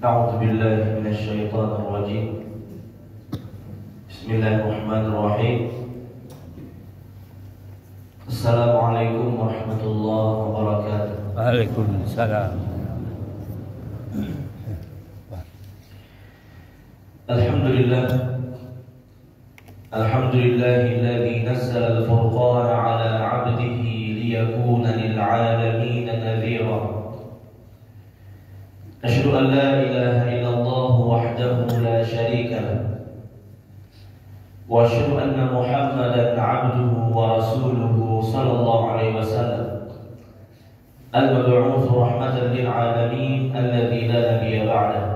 أعوذ بالله من الشيطان الرجيم. بسم الله الرحمن الرحيم. السلام عليكم ورحمة الله وبركاته. Waalaikumsalam. Alhamdulillah. Alhamdulillahilladzi nazzala al-furqana ala 'abdihi liyakuna lil'alamin nadhira. Asyhadu an la ilaha illallah wahdahu la syarika lah. Wa asyhadu anna Muhammadan 'abduhu wa rasuluhu sallallahu alaihi wasallam. Al-mab'uts rahmatan lil 'alamin alladzi la nabiyya ba'dahu.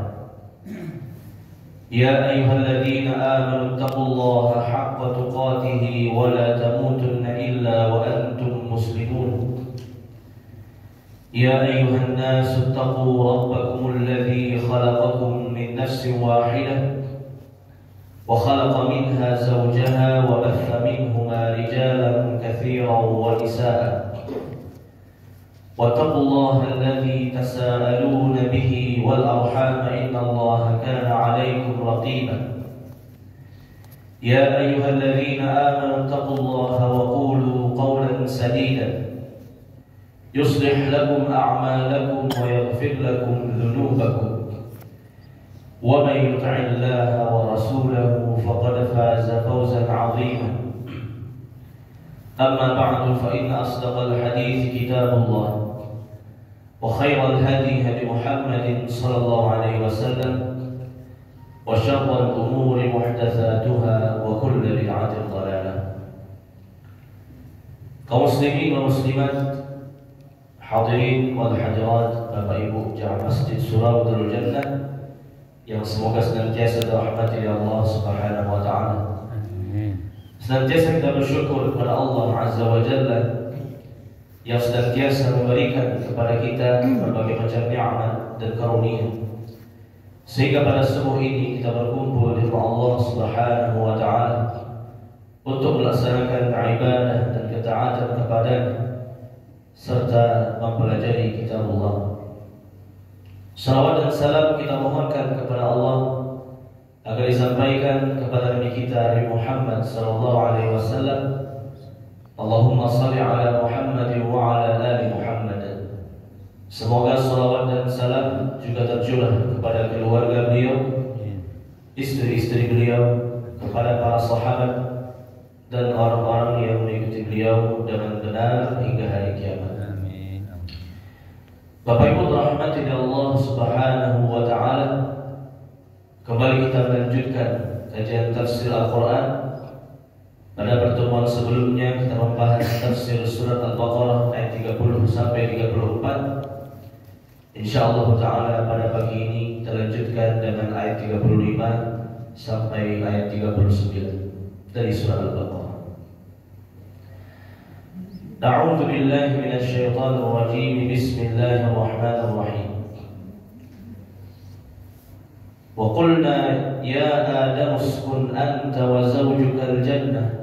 يا أيها الذين آمنوا اتقوا الله حق تقاته ولا تموتن إلا وأنتم مسلمون. يا أيها الناس اتقوا ربكم الذي خلقكم من نفس واحدة وخلق منها زوجها وبث منهما رجالا كثيرا ونساء. واتقوا الله الذي تساءلون به والأرحام إن الله كان عليكم رقيبا. يا أيها الذين آمنوا اتقوا الله وقولوا قولا سديدا يصلح لكم أعمالكم ويغفر لكم ذنوبكم. ومن يطع الله ورسوله فقد فاز فوزا عظيما. أما بعد فإن أصدق الحديث كتاب الله وخير الهدي هدي محمد صلى الله عليه وسلم وشر الأمور محدثاتها وكل بدعة ضلالة. Kaum muslimin wa muslimat, hadirin wal hadirat, Bapak Ibu jamaah Masjid Surau Darul Jannah yang semoga senantiasa dirahmati oleh Allah Subhanahu wa taala. Senantiasa kita bersyukur kepada Allah Azza wa Jalla yang senantiasa memberikan kepada kita berbagai macam nikmat dan karunia, sehingga pada subuh ini kita berkumpul di rumah Allah Subhanahu wa taala untuk melaksanakan ibadah dan ketaatan kepadanya serta mempelajari kitab Allah. Salawat dan salam kita mohonkan kepada Allah agar disampaikan kepada Nabi kita Nabi Muhammad sallallahu alaihi wasallam. Allahumma salli ala Muhammad wa ala ali Muhammad. Semoga salawat dan salam juga tercurah kepada keluarga beliau, istri-istri beliau, kepada para sahabat dan orang-orang yang mengikuti beliau dengan benar hingga hari kiamat. Amin. Bapak Ibu rahmati Allah Subhanahu wa taala, kembali kita melanjutkan kajian tafsir Al-Quran. Pada pertemuan sebelumnya kita membahas tafsir surat Al-Baqarah ayat 30 sampai 34. Insyaallah taala pada pagi ini kita lanjutkan dengan ayat 35 sampai ayat 39 dari surat Al-Baqarah. A'udzu billahi minasy syaithanir rajim. Bismillahirrahmanirrahim. Wa qulna ya Adam uskun anta wa zawjuka al-jannah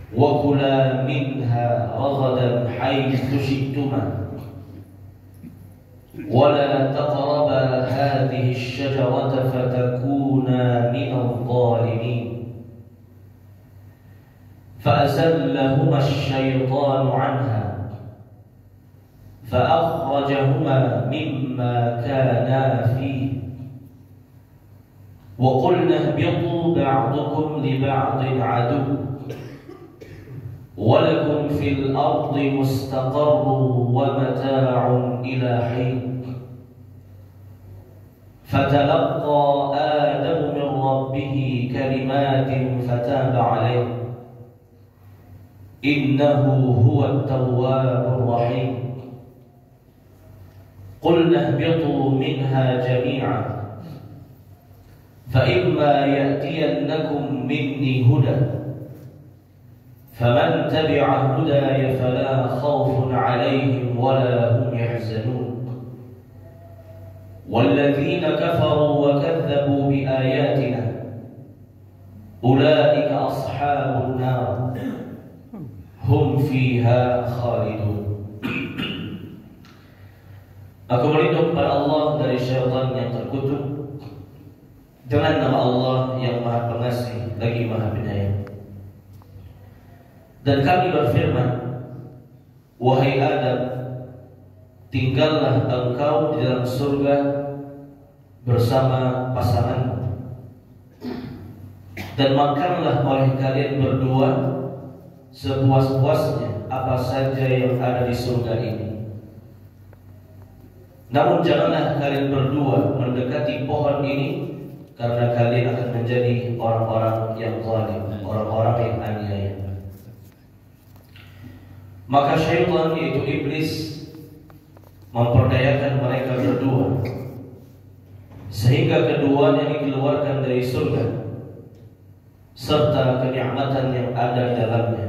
وَكُلَا مِنْهَا رَغَدًا حَيْثُ شِئْتُمَا وَلَا تَقْرَبَا هَذِهِ الشَّجَرَةَ فَتَكُونَا مِنَ الظَّالِمِينَ فَأَزَلَّهُمَا الشَّيْطَانُ عَنْهَا فَأَخْرَجَهُمَا مِمَّا كَانَا فِيهِ وَقُلْنَا اهْبِطُوا بَعْضُكُمْ لِبَعْضٍ عَدُوٌّ وَلَكُمْ فِي الْأَرْضِ مُسْتَقَرٌّ وَمَتَاعٌ إِلَى حِينٍ فَتَلَقَّى آدَمُ مِنْ رَبِّهِ كَلِمَاتٍ فَتَابَ عَلَيْهِ إِنَّهُ هُوَ التَّوَّابُ الرَّحِيمُ قُلْنَا اهْبِطُوا مِنْهَا جَمِيعًا فَإِمَّا يَأْتِيَنَّكُمْ مِنِّي هُدًى فمن تبع هداي فلا خوف عليهم ولا هم يحزنون والذين كفروا وكذبوا بآياتنا أولئك أصحاب النار هم فيها خالدون. Aku berlindung kepada Allah dari syaitan yang terkutuk dengan nama Allah yang Maha Pengasih lagi Maha Penyayang. Dan kami berfirman, wahai Adam, tinggallah engkau di dalam surga bersama pasanganmu, dan makanlah oleh kalian berdua sepuas-puasnya apa saja yang ada di surga ini. Namun janganlah kalian berdua mendekati pohon ini, karena kalian akan menjadi orang-orang yang zalim, orang-orang yang aniaya. Maka syaitan, yaitu iblis, memperdayakan mereka berdua sehingga keduanya dikeluarkan dari surga serta kenikmatan yang ada di dalamnya.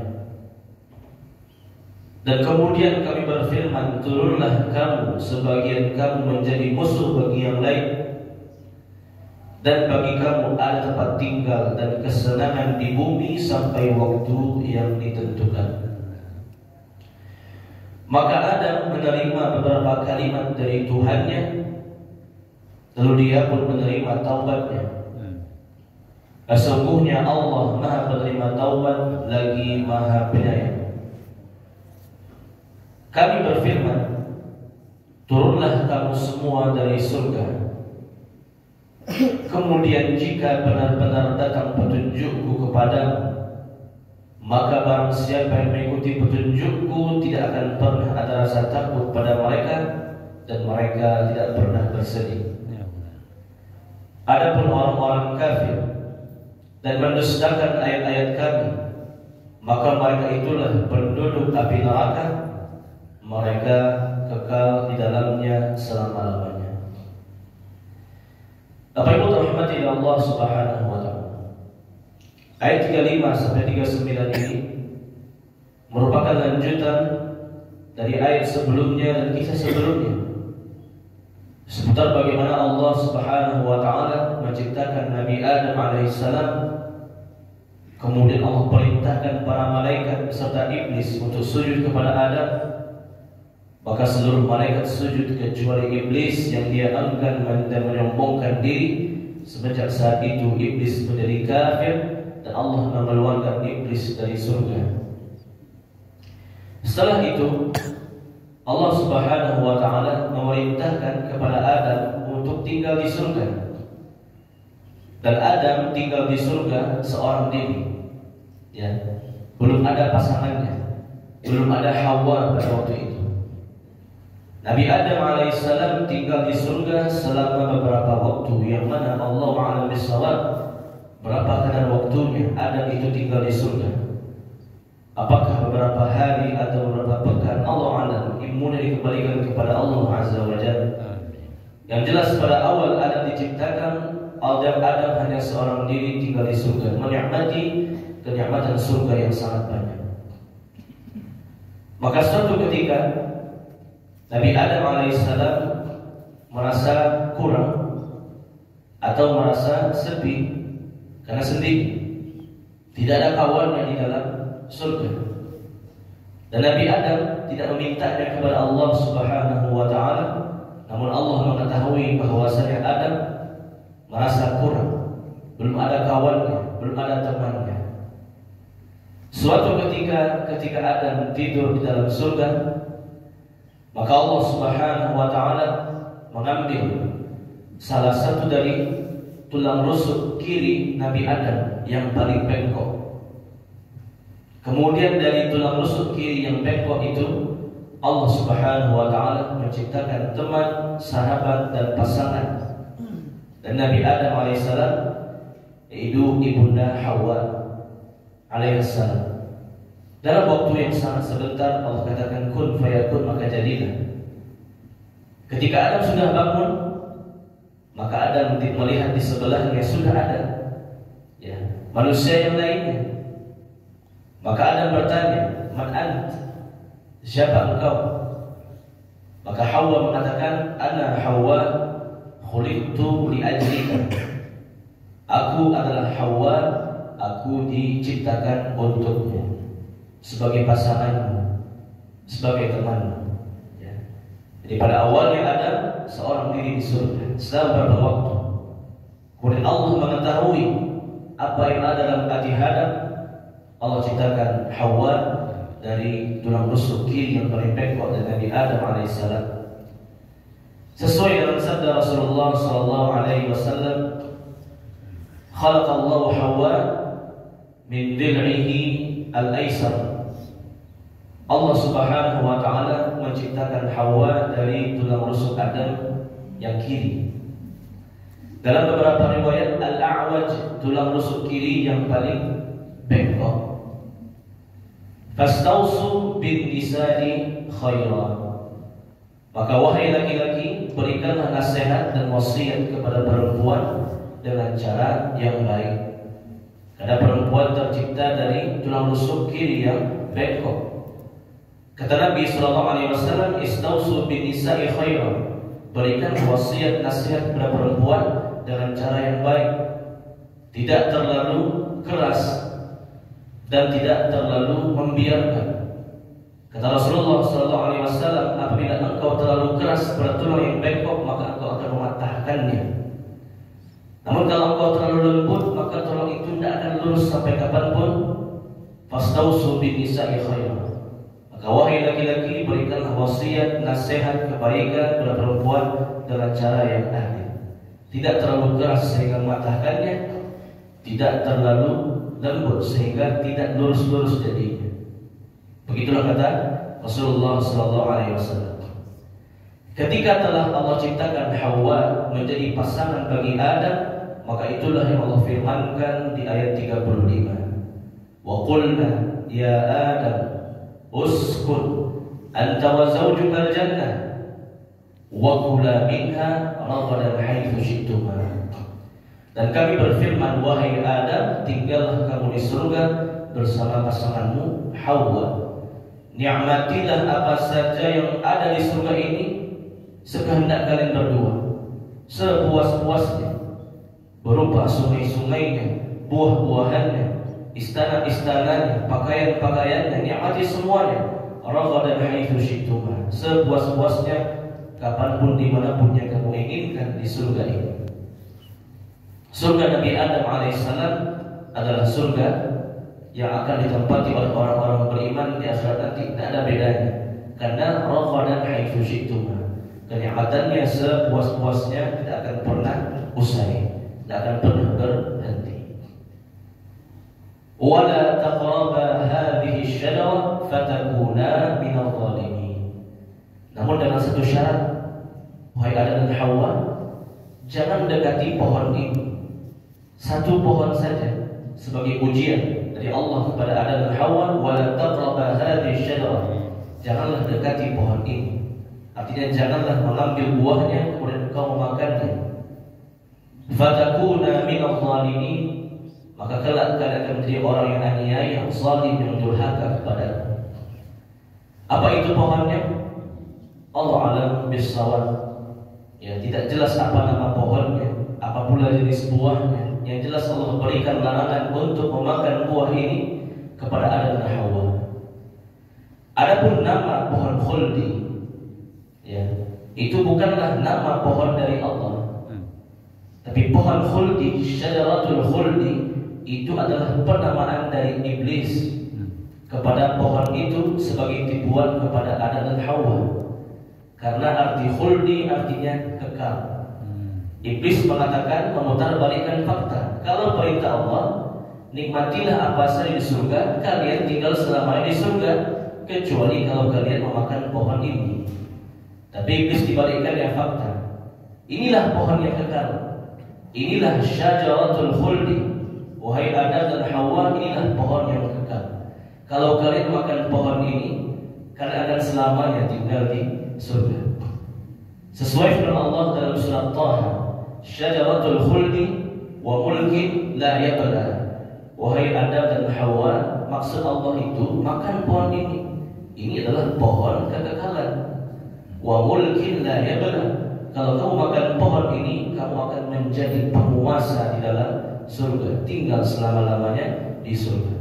Dan kemudian kami berfirman, turunlah kamu sebagian kamu menjadi musuh bagi yang lain, dan bagi kamu ada tempat tinggal dan kesenangan di bumi sampai waktu yang ditentukan. Maka Adam menerima beberapa kalimat dari Tuhannya, lalu dia pun menerima taubatnya. Sesungguhnya Allah Maha Penerima Taubat lagi Maha Penyayang. Kami berfirman, turunlah kamu semua dari surga. Kemudian jika benar-benar datang petunjukku kepadamu, maka barang siapa yang mengikuti petunjukku tidak akan pernah ada rasa takut pada mereka, dan mereka tidak pernah bersedih. Adapun orang-orang kafir dan mendustakan ayat-ayat kami, maka mereka itulah penduduk api neraka, mereka kekal di dalamnya selama-lamanya. Bapak Ibu rahmati Allah Subhanahu wa taala. Ayat 35 sampai 39 ini merupakan lanjutan dari ayat sebelumnya dan kisah sebelumnya, seputar bagaimana Allah Subhanahu wa taala menciptakan Nabi Adam alaihissalam. Kemudian Allah perintahkan para malaikat beserta iblis untuk sujud kepada Adam. Maka seluruh malaikat sujud kecuali iblis yang dia enggan dan menyombongkan diri. Semenjak saat itu iblis menjadi kafir dan Allah mengeluarkan iblis dari surga. Setelah itu Allah Subhanahu wa taala memerintahkan kepada Adam untuk tinggal di surga. Dan Adam tinggal di surga seorang diri. Ya, belum ada pasangannya, belum ada Hawa pada waktu itu. Nabi Adam alaihissalam tinggal di surga selama beberapa waktu, yang mana Allah a'lam bishawab berapa kadar waktunya Adam itu tinggal di surga. Apakah beberapa hari atau beberapa pekan, Allah a'lam. Ilmunya dikembalikan kepada Allah azza wa jalla. Yang jelas pada awal Adam diciptakan, Adam hanya seorang diri tinggal di surga, menikmati kenikmatan surga yang sangat banyak. Maka suatu ketika Nabi Adam alaihissalam merasa kurang atau merasa sepi karena sendiri, tidak ada kawannya di dalam surga. Dan Nabi Adam tidak memintanya kepada Allah Subhanahu wa taala, namun Allah mengetahui bahwasanya Adam merasa kurang, belum ada kawannya, belum ada temannya. Suatu ketika Adam tidur di dalam surga, maka Allah Subhanahu wa taala mengambil salah satu dari tulang rusuk kiri Nabi Adam yang paling bengkok. Kemudian dari tulang rusuk kiri yang bengkok itu Allah Subhanahu wa taala menciptakan teman, sahabat dan pasangan. Dan Nabi Adam alaihissalam yaitu ibunda Hawa alaihissalam. Dalam waktu yang sangat sebentar Allah katakan kun fayakun, maka jadilah. Ketika Adam sudah bangun, maka Adam melihat di sebelahnya sudah ada manusia yang lainnya. Maka Adam bertanya, man ant? Siapa engkau? Maka Hawa mengatakan, ana Hawa khuliqtu li ajlika. Aku adalah Hawa, aku diciptakan untukmu, sebagai pasanganmu, sebagai temanmu. Jadi pada awalnya Adam seorang diri di surga selama beberapa waktu. Kemudian Allah mengetahui apa yang ada dalam hati Adam. Allah ciptakan Hawa dari tulang rusuk kiri yang paling bengkok dari Nabi Adam alaihissalam. Sesuai dengan sabda Rasulullah sallallahu alaihi wasallam, "Khalaqallahu Hawa min dil'ihi al-aisar." Allah Subhanahu wa taala menciptakan Hawa dari tulang rusuk Adam yang kiri. Dalam beberapa riwayat al-a'waj, tulang rusuk kiri yang paling bengkok. Fastausu bin nisa'i khaira. Maka wahai laki-laki, berikanlah nasihat dan wasiat kepada perempuan dengan cara yang baik. Karena perempuan tercipta dari tulang rusuk kiri yang bengkok. Kata Nabi sallallahu alaihi wasallam, "Istausu bin nisa'i khaira." Berikan wasiat nasihat kepada perempuan dengan cara yang baik. Tidak terlalu keras dan tidak terlalu membiarkan. Kata Rasulullah sallallahu alaihi wasallam, apabila engkau terlalu keras pada tulang yang bengkok, maka engkau akan mematahkannya. Namun kalau engkau terlalu lembut, maka tulang itu tidak akan lurus sampai kapanpun. Fastausu bin nisa'i khaira. Maka wahai laki-laki, berikanlah wasiat, nasihat, kebaikan kepada perempuan dengan cara yang adil. Tidak terlalu keras sehingga mematahkannya, tidak terlalu lembut sehingga tidak lurus-lurus jadinya. Begitulah kata Rasulullah SAW. Ketika telah Allah ciptakan Hawa menjadi pasangan bagi Adam, maka itulah yang Allah firmankan di ayat 35. Wa qulna ya Adam uskun anta wa zawjukal jannah wa kula minha ragadan haitsu syi'tuma. Dan kami berfirman, wahai Adam, tinggallah kamu di surga bersama pasanganmu Hawa. Nikmatilah apa saja yang ada di surga ini sekehendak kalian berdua, sepuas-puasnya, berupa sungai-sungainya, buah-buahannya, istana-istananya, pakaian-pakaiannya, nikmati semuanya. Ragadan haitsu syi'tuma, sepuas-puasnya, kapanpun dimanapun yang kamu inginkan di surga ini. Surga Nabi Adam alaihissalam adalah surga yang akan ditempati oleh orang-orang beriman di akhirat nanti. Tidak ada bedanya, karena ragadan haitsu syi'tuma, kenikmatannya sepuas-puasnya, tidak akan pernah usai, tidak akan pernah berhenti. Wala taqraba hadhihi asy-syajarah fatakuna minadh dhalimin. Namun dengan satu syarat, wahai Adam dan Hawa, jangan dekati pohon ini. Satu pohon saja sebagai ujian dari Allah kepada Adam dan Hawa. Wala taqraba hadhihi asy-syajarah, janganlah dekati pohon ini. Artinya janganlah mengambil buahnya kemudian engkau memakannya. Fatakuna minadh dhalimin, maka kelak kalian akan menjadi orang yang aniaya, zalim, yang durhaka kepada-Ku. Apa itu pohonnya? Allah alam bis-shawab. Ya, tidak jelas apa nama pohonnya, apa pula jenis buahnya. Yang jelas Allah berikan larangan untuk memakan buah ini kepada Adam dan Hawa. Adapun nama pohon khuldi, ya, itu bukanlah nama pohon dari Allah. Tapi pohon khuldi, syajaratul khuldi, itu adalah penamaan dari iblis kepada pohon itu sebagai tipuan kepada Adam dan Hawa. Karena arti khuldi artinya kekal. Iblis mengatakan, memutarbalikkan fakta. Kalau perintah Allah, nikmatilah apa saja di surga, kalian tinggal selamanya di surga, kecuali kalau kalian memakan pohon ini. Tapi iblis dibalikkan yang fakta. Inilah pohon yang kekal. Inilah syajaratul khuldi. Wahai Adam dan Hawa, inilah pohon yang kekal. Kalau kalian makan pohon ini, kalian akan selamanya tinggal di surga. Sesuai firman Allah dalam surat Taha, syajaratul khuldi wa mulkin la yabla. Wahai Adam dan Hawa, maksud Allah itu makan pohon ini. Ini adalah pohon kekekalan. Wa mulkin la yabla. Kalau kamu makan pohon ini, kamu akan menjadi penguasa di dalam surga, tinggal selama-lamanya di surga.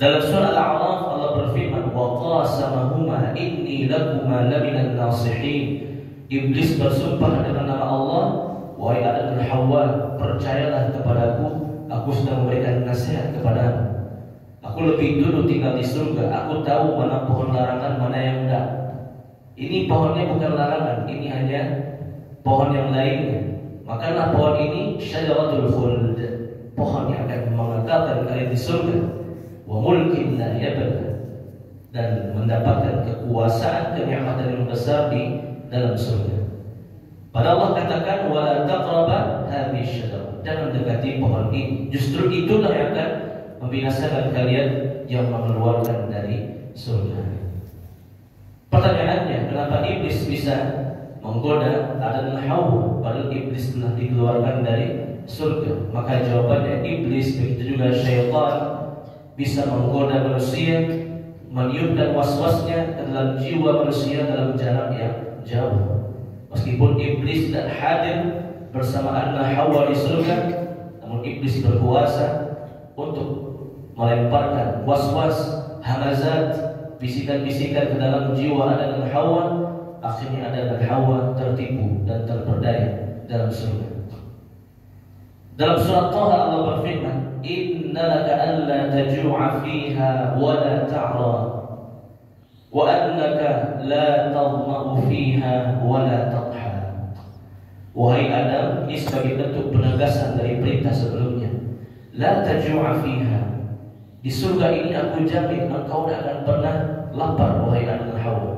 Dalam surah Al-A'raf Allah berfirman, "Wa qasamahuma inni lakuma laminan nasihin." Iblis bersumpah dengan nama Allah, "Wahai Adam dan Hawa, percayalah kepadaku, aku sedang memberikan nasihat kepadamu. Aku lebih dulu tinggal di surga, aku tahu mana pohon larangan, mana yang enggak. Ini pohonnya bukan larangan, ini hanya pohon yang lainnya. Makanlah pohon ini, syajaratul khuld, pohon yang akan mengekalkan kalian di surga. Wa mulkin la yabla, dan mendapatkan kekuasaan, kenikmatan yang besar di dalam surga." Pada Allah katakan, "Wala taqraba hadhihi syajarah." Jangan dekati pohon ini. Justru itulah yang akan membinasakan kalian, yang mengeluarkan dari surga. Pertanyaannya, kenapa iblis bisa menggoda Adam dan Hawa padahal iblis telah dikeluarkan dari surga? Maka jawabannya, iblis begitu juga syaitan bisa menggoda manusia, meniupkan was-wasnya ke dalam jiwa manusia dalam jarak yang jauh. Meskipun iblis tidak hadir bersama Adam dan Hawa di surga, namun iblis berkuasa untuk melemparkan was-was, hamazat, bisikan-bisikan ke dalam jiwa Adam dan Hawa. Akhirnya Adam dan Hawa tertipu dan terperdaya dalam surga. Dalam surat Taha Allah berfirman, "Innalaka alla taju'a fiha wa la ta'ra, wa annaka la tadma'u fiha wa la tadha." Wahai Adam, ini sebagai bentuk penegasan dari perintah sebelumnya. La taju'a fiha, di surga ini aku jamin engkau tidak akan pernah lapar, wahai Adam dan Hawa.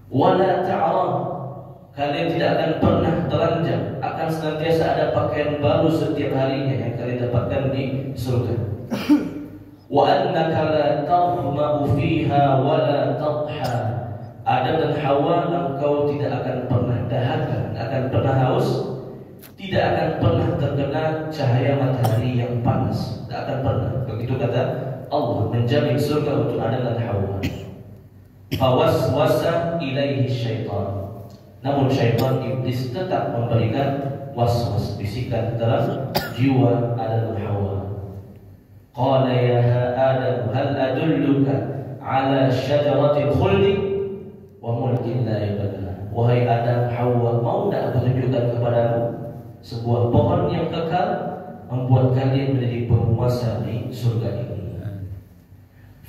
Wa la ta'ra, kalian tidak akan pernah telanjang, akan senantiasa ada pakaian baru setiap harinya yang kalian dapatkan di surga. Wa annaka la tadma'u fiha wa la tadha, Adam dan Hawa, engkau tidak akan pernah dahaga, tidak akan pernah haus, tidak akan pernah terkena cahaya matahari yang panas, tidak akan pernah. Begitu kata Allah menjamin surga untuk Adam dan Hawa. Fawaswasa ilaihi syaitan, namun syaitan iblis tetap memberikan was-was, bisikan dalam jiwa Adam dan Hawa. Qala ya Adam hal adulluka ala syajaratil khuldi wa mulkin la yabla. Wahai Adam, Hawa, mau tak aku tunjukkan kepadamu sebuah pohon yang kekal, membuat kalian menjadi penguasa di surga ini.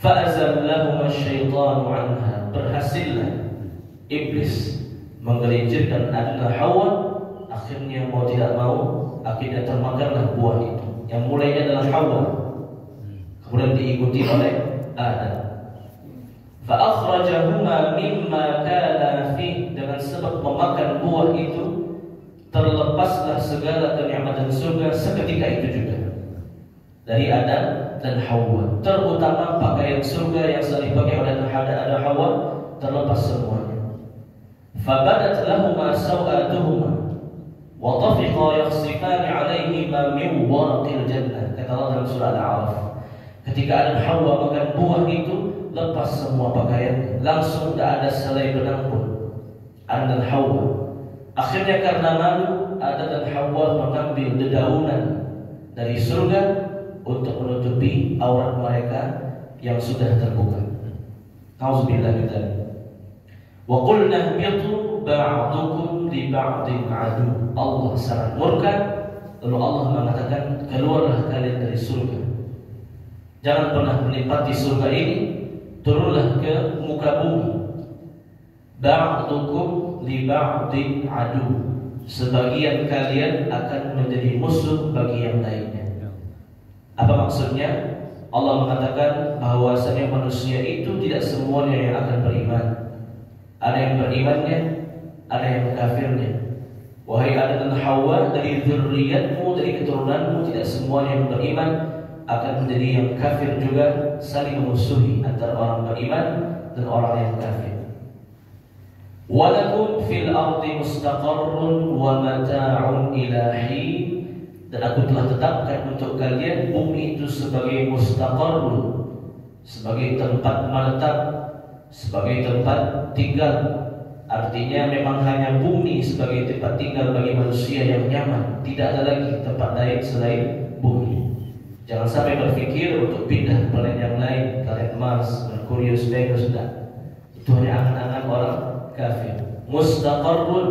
Fa'azallahuma syaitanu anha, berhasillah iblis menggelincirkan Adam dan Hawa. Akhirnya mau tidak mau, akhirnya termakanlah buah itu. Yang mulainya adalah Hawa, kemudian diikuti oleh Adam. Fa'akhrajahuma mimma kana fi, dengan sebab memakan buah itu terlepaslah segala kenikmatan surga seketika itu juga dari Adam dan Hawa. Terutama pakaian surga yang selalu dipakai oleh Adam dan Hawa terlepas semuanya. Fabadat lahuma sawatuhuma wa tafiqa yakhsifani alaihima min warqil jannah. Kata Allah dalam surah Al-A'raf, ketika Adam dan Hawa makan buah itu, lepas semua pakaian, langsung tidak ada selai benang pun Adam dan Hawa. Akhirnya karena malu, Adam dan Hawa mengambil dedaunan dari surga untuk menutupi aurat mereka yang sudah terbuka. Nauzubillah min dzalik. Wa qulna bitu ba'dukum li ba'din adu. Allah sangat murka, lalu Allah mengatakan, keluarlah kalian dari surga. Jangan pernah menikmati surga ini, turunlah ke muka bumi. Ba'dukum li ba'din adu, sebagian kalian akan menjadi musuh bagi yang lainnya. Apa maksudnya? Allah mengatakan bahwasanya manusia itu tidak semuanya yang akan beriman. Ada yang berimannya, ada yang kafirnya. Wahai Adam dan Hawa, dari dzurriyyatmu, dari keturunanmu, tidak semuanya yang beriman akan menjadi yang kafir juga, saling memusuhi antara orang beriman dan orang yang kafir. Walakum fil ardi mustaqarrun wa mata'un ila hin, dan aku telah tetapkan untuk kalian bumi itu sebagai mustaqarrun, sebagai tempat menetap, sebagai tempat tinggal. Artinya memang hanya bumi sebagai tempat tinggal bagi manusia yang nyaman, tidak ada lagi tempat lain selain bumi. Jangan sampai berpikir untuk pindah ke planet yang lain, planet Mars, Merkurius, Venus, sudah. Itu hanya angan-angan orang kafir. Mustaqarrun,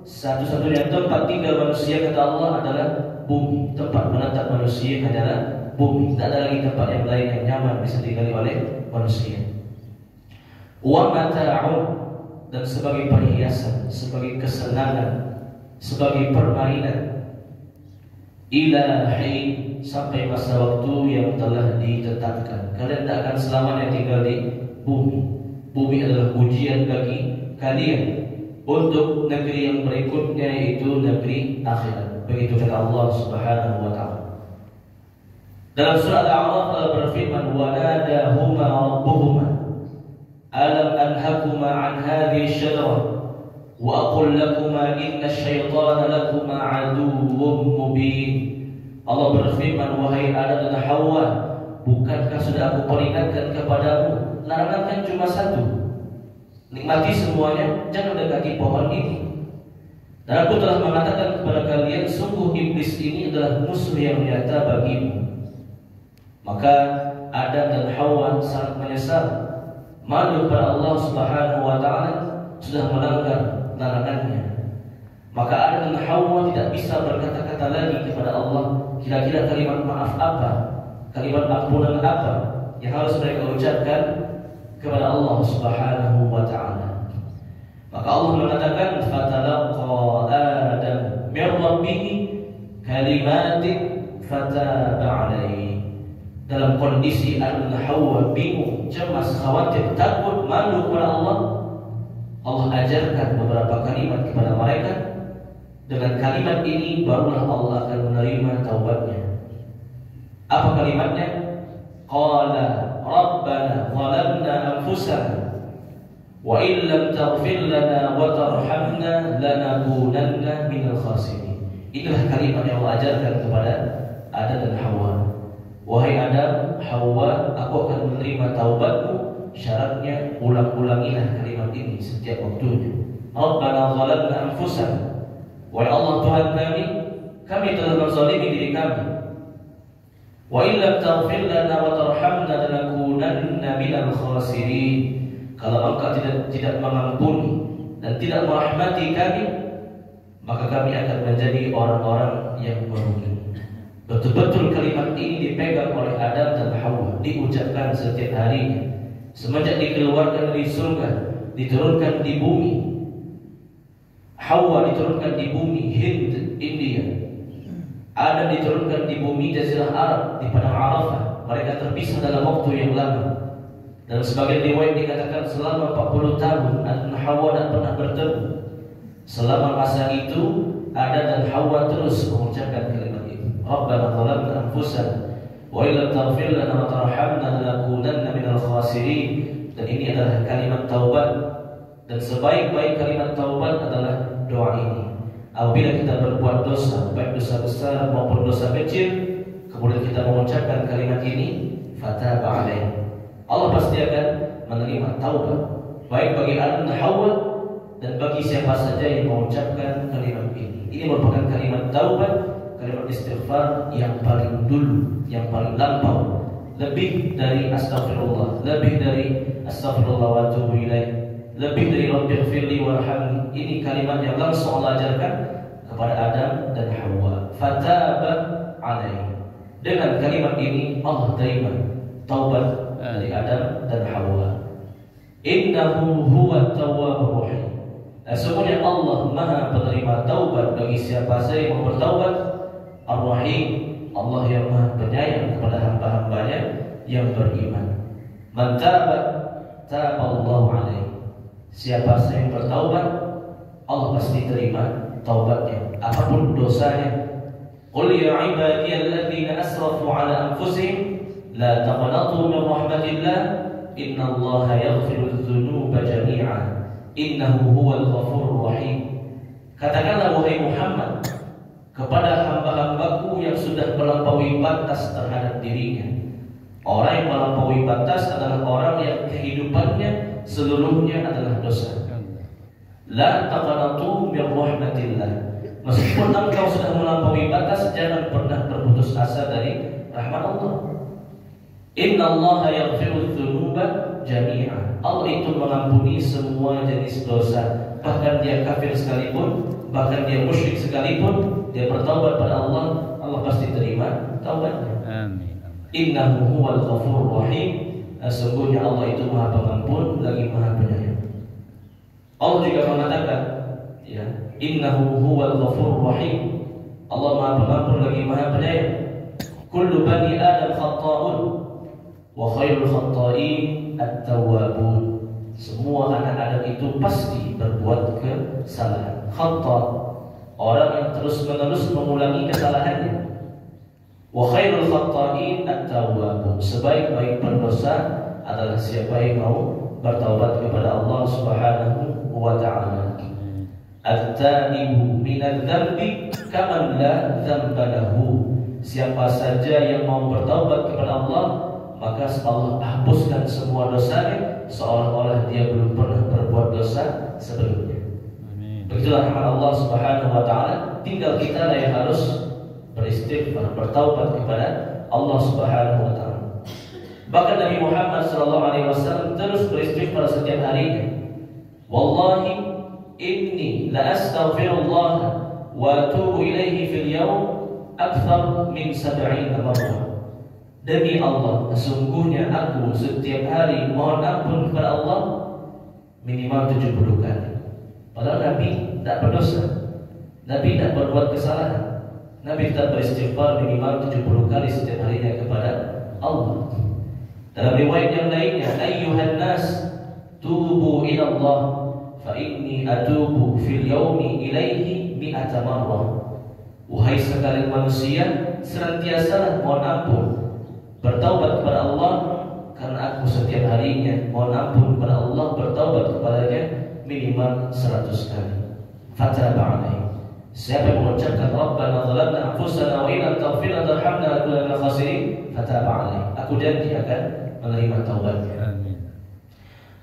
satu-satunya tempat tinggal manusia kata Allah adalah bumi. Tempat menetap manusia adalah bumi. Tidak ada lagi tempat yang lain yang nyaman bisa digali oleh manusia. Wa mata'un, dan sebagai perhiasan, sebagai kesenangan, sebagai permainan. Ilahi, sampai masa waktu yang telah ditetapkan. Kalian tidak akan selamanya tinggal di bumi. Bumi adalah ujian bagi kalian untuk negeri yang berikutnya, yaitu negeri akhirat. Begitu kata Allah Subhanahu wa taala. Dalam surah Al-A'raf Allah berfirman, "Wa nadahuma rabbuhuma alam anhakuma an hadhihi asy-syajarah wa aqul lakuma inna asy-syaitana lakuma 'aduwwun mubin." Allah berfirman, "Wahai Adam dan Hawa, bukankah sudah aku peringatkan kepadamu? Larangan kan cuma satu, nikmati semuanya, jangan dekati pohon ini. Dan aku telah mengatakan kepada kalian, sungguh iblis ini adalah musuh yang nyata bagimu." Maka Adam dan Hawa sangat menyesal, malu kepada Allah Subhanahu wa taala sudah melanggar larangannya. Maka Adam dan Hawa tidak bisa berkata-kata lagi kepada Allah. Kira-kira kalimat maaf apa, kalimat ampunan apa yang harus mereka ucapkan kepada Allah Subhanahu wa taala. Maka Allah mengatakan, "Fatalaqa Adam min rabbih kalimatin fataba alaihi." Dalam kondisi Adam dan Hawa bingung, cemas, khawatir, takut, malu kepada Allah, Allah ajarkan beberapa kalimat kepada mereka. Dengan kalimat ini barulah Allah akan menerima taubatnya. Apa kalimatnya? Qala Rabbana zalamna anfusana wa in lam taghfir lana wa tarhamna lanakunanna minal khasirin. Inilah kalimat yang Allah ajarkan kepada Adam dan Hawa. Wahai Adam, Hawa, aku akan menerima taubatmu. Syaratnya ulang-ulangilah kalimat ini setiap waktunya. Rabbana zalamna anfusana, wahai Allah Tuhan kami telah menzalimi diri kami. Wa illam taghfir lana wa tarhamna lanakunanna minal khasirin. Kalau Engkau tidak mengampuni dan tidak merahmati kami, maka kami akan menjadi orang-orang yang merugi. Betul-betul kalimat ini dipegang oleh Adam dan Hawa, diucapkan setiap harinya. Semenjak dikeluarkan dari surga, diturunkan di bumi. Hawa diturunkan di bumi Hind, India. Adam diturunkan di bumi Jazirah Arab, di padang Arafah. Mereka terpisah dalam waktu yang lama. Dan sebagian riwayat dikatakan selama 40 tahun Adam dan Hawa tidak pernah bertemu. Selama masa itu Adam dan Hawa terus mengucapkan kalimat ini. Rabbana zalamna anfusana wa illam taghfir lana wa tarhamna lanakunanna minal khasirin. Dan ini adalah kalimat taubat. Dan sebaik-baik kalimat taubat adalah doa ini. Apabila kita berbuat dosa, baik dosa besar maupun dosa kecil, kemudian kita mengucapkan kalimat ini, fataba alaih, Allah pasti akan menerima taubat, baik bagi Adam dan Hawa dan bagi siapa saja yang mengucapkan kalimat ini. Ini merupakan kalimat taubat, kalimat istighfar yang paling dulu, yang paling lampau, lebih dari astagfirullah, lebih dari astagfirullah wa atubu ilaih, lebih dari Rabbighfirli warhamni. Ini kalimat yang langsung Allah ajarkan kepada Adam dan Hawa. Fataba alaihi. Dengan kalimat ini Allah terima taubat dari Adam dan Hawa. Innahu huwa tawwabur rahim. Sesungguhnya Allah Maha penerima taubat bagi siapa saja yang mau bertaubat. Ar-Rahim, Allah yang Maha penyayang kepada hamba-hambanya yang beriman. Man taba taballahu alaihi. Siapa saja yang bertaubat, Allah pasti terima taubatnya, apapun dosanya. Qul ya ibadiyalladzina asrafu ala anfusihim la taqnatu min rahmatillah innallaha yaghfiru dzunuba jami'an innahu huwal ghafurur rahim. Katakanlah wahai Muhammad kepada hamba-hambaku yang sudah melampaui batas terhadap dirinya. Orang yang melampaui batas adalah orang yang kehidupannya seluruhnya adalah dosa. La taqnatu min rahmatillah. Meskipun engkau sudah melampaui batas, jangan pernah berputus asa dari rahmat Allah. Inna Allah yaghfiru dzunuba jami'a. Allah itu mengampuni semua jenis dosa. Bahkan dia kafir sekalipun, bahkan dia musyrik sekalipun, dia bertaubat pada Allah, Allah pasti terima taubatnya. Amin. Innahu huwal ghafurur rahim. Sesungguhnya Allah itu Maha Pengampun lagi Maha Penyayang. Allah juga mengatakan, ya, Innahu huwal ghafurur rahim. Allah Maha Pengampun lagi Maha Penyayang. Kullu bani Adam khata'un wa khairul khata'in at-tawwabun. Semua anak Adam itu pasti berbuat kesalahan. Khata', orang yang terus-menerus mengulangi kesalahannya. Wa khairul khata'in at-tawwabun. Sebaik-baik pendosa adalah siapa yang mau bertaubat kepada Allah Subhanahu wa ta'ala. At-taibu minadz-dzambi kaman la dzamba lahu. Siapa saja yang mau bertaubat kepada Allah, maka Allah hapuskan semua dosanya seolah-olah dia belum pernah berbuat dosa sebelumnya. Begitulah rahmat Allah Subhanahu wa ta'ala. Tinggal kita yang harus beristighfar, bertaubat kepada Allah Subhanahu wa ta'ala. Bahkan Nabi Muhammad sallallahu alaihi wasallam terus beristighfar setiap harinya. Wallahi inni la astaghfirullah wa atubu ilaihi fil yawm akthar min 70 marrah. Demi Allah, sesungguhnya aku setiap hari mohon ampun kepada Allah minimal 70 kali. Padahal Nabi tidak berdosa, Nabi tidak berbuat kesalahan. Nabi tetap beristighfar minimal 70 kali setiap harinya kepada Allah. Dalam riwayat yang lainnya, ayyuhan nas tubu ila Allah fa inni atubu fil yaumi ilaihi mi'ata marrah. Wahai sekalian manusia, senantiasa mohon ampun, bertaubat kepada Allah, karena aku setiap harinya mohon ampun kepada Allah, bertaubat kepadanya minimal 100 kali. Fataba alaihi. Siapa yang mengucapkan Rabbana zalamna anfusana wa in lam taghfir lana tarhamna lanakunanna minal khasirin, fataba alaihi. Aku janji akan menerima taubatnya. Amin.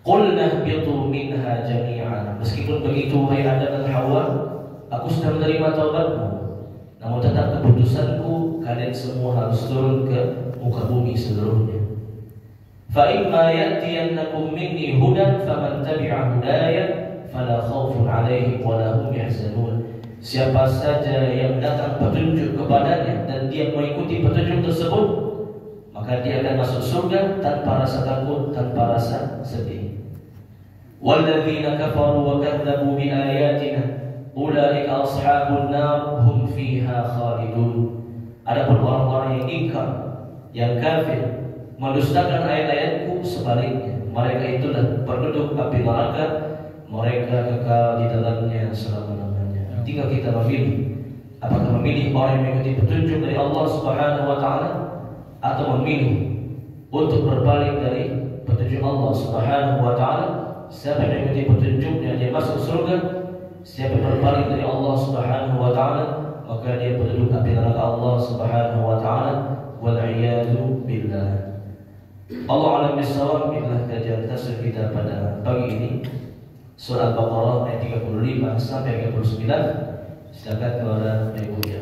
Qulna bitu minha jami'an. Meskipun begitu wahai Adam dan Hawa, aku sudah menerima taubatmu. Namun tetap keputusanku, kalian semua harus turun ke muka bumi seluruhnya. Fa imma ya'tiyannakum minni hudan faman tabi'a hudaya fala khaufun 'alaihim wa la hum yahzanun. Siapa saja yang datang petunjuk kepadanya dan dia mengikuti petunjuk tersebut, maka dia akan masuk surga tanpa rasa takut, tanpa rasa sedih. Walladzina kafaru wa kadzdzabu bi ayatina ulaika ashabun nar hum fiha khalidun. Adapun orang-orang yang ingkar, yang kafir, mendustakan ayat-ayatku, sebaliknya mereka itulah penduduk api neraka, mereka kekal di dalamnya selama-lamanya. Tinggal kita memilih, apakah memilih orang yang mengikuti petunjuk dari Allah Subhanahu wa ta'ala, atau memilih untuk berbalik dari petunjuk Allah Subhanahu wa ta'ala. Siapa yang mengikuti petunjuknya dia masuk surga, siapa yang berbalik dari Allah Subhanahu wa ta'ala, maka dia penduduk api neraka Allah Subhanahu wa ta'ala. Wal iyadu billah. Allah alam bisawab. Inilah kajian tafsir kita pada pagi ini, surah Al-Baqarah ayat 35 sampai 39. Silakan kepada Ibu ya.